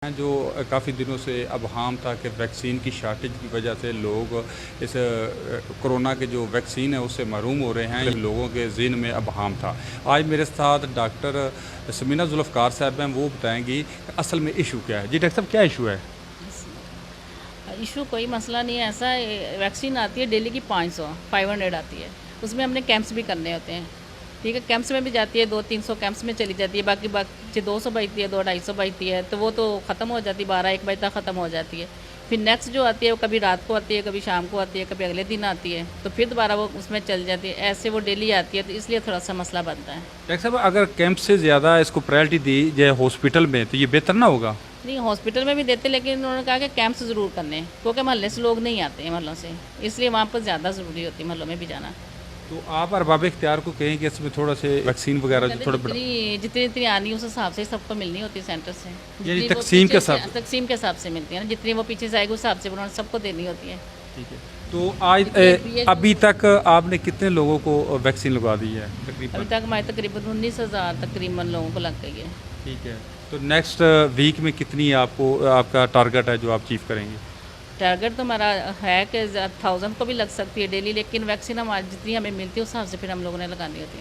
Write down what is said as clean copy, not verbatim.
जो काफ़ी दिनों से अबहम था कि वैक्सीन की शार्टेज की वजह से लोग इस कोरोना के जो वैक्सीन है उससे महरूम हो रहे हैं, लोगों के ज़हन में अबहम था। आज मेरे साथ डॉक्टर समीना जुल्फ़कार साहब हैं, वो बताएंगी असल में इशू क्या है। जी डॉक्टर साहब, क्या इशू है? इशू कोई मसला नहीं है ऐसा। वैक्सीन आती है डेली की 500 आती है। उसमें हमने कैंप्स भी करने होते हैं। ठीक है, कैंप्स में भी जाती है, 200-300 कैंप्स में चली जाती है। बाकी 200 बजती है, 200-250 बजती है, तो वो तो ख़त्म हो जाती है, 12-1 बजे तक ख़त्म हो जाती है। फिर नेक्स्ट जो आती है वो कभी रात को आती है, कभी शाम को आती है, कभी अगले दिन आती है, तो फिर दोबारा वो उसमें चल जाती है। ऐसे वो डेली आती है, तो इसलिए थोड़ा सा मसला बनता है। डॉक्टर साहब, अगर कैंप से ज़्यादा इसको प्रायोरिटी दी जाए हॉस्पिटल में तो ये बेहतर ना होगा? नहीं, हॉस्पिटल में भी देते, लेकिन उन्होंने कहा कि कैंप्स ज़रूर करने हैं, क्योंकि मोहल्ले से लोग नहीं आते हैं मोहल्लों से, इसलिए वहाँ पर ज़्यादा ज़रूरी होती है मोहल्लों में भी जाना। तो आप अरबाब इख्तियार को कहें कि इसमें थोड़ा से वैक्सीन वगैरह जो कहते थोड़ा बड़ा, जितनी जितनी जितनी आनी उस हिसाब से सबको मिलनी होती है सेंटर से, यानी जितनी वो तकसीम के पीछे से साथ। तकसीम के हिसाब से मिलती है ना, जितनी वो पीछे से आएगी उस हिसाब से उन्होंने सबको देनी होती है। ठीक है। तो आज अभी तक आपने कितने लोगों को वैक्सीन लगवा दी है अभी तकरीबन? तक हमारे तकरीबन 19,000 तकरीबन लोगों को लग गई है। ठीक है। तो नेक्स्ट वीक में कितनी आपको आपका टारगेट है जो आप अचीव करेंगे? टारगेट तो हमारा है कि 1000 को भी लग सकती है डेली, लेकिन वैक्सीन हमारी जितनी हमें मिलती है उस हिसाब से फिर हम लोगों ने लगानी होती है।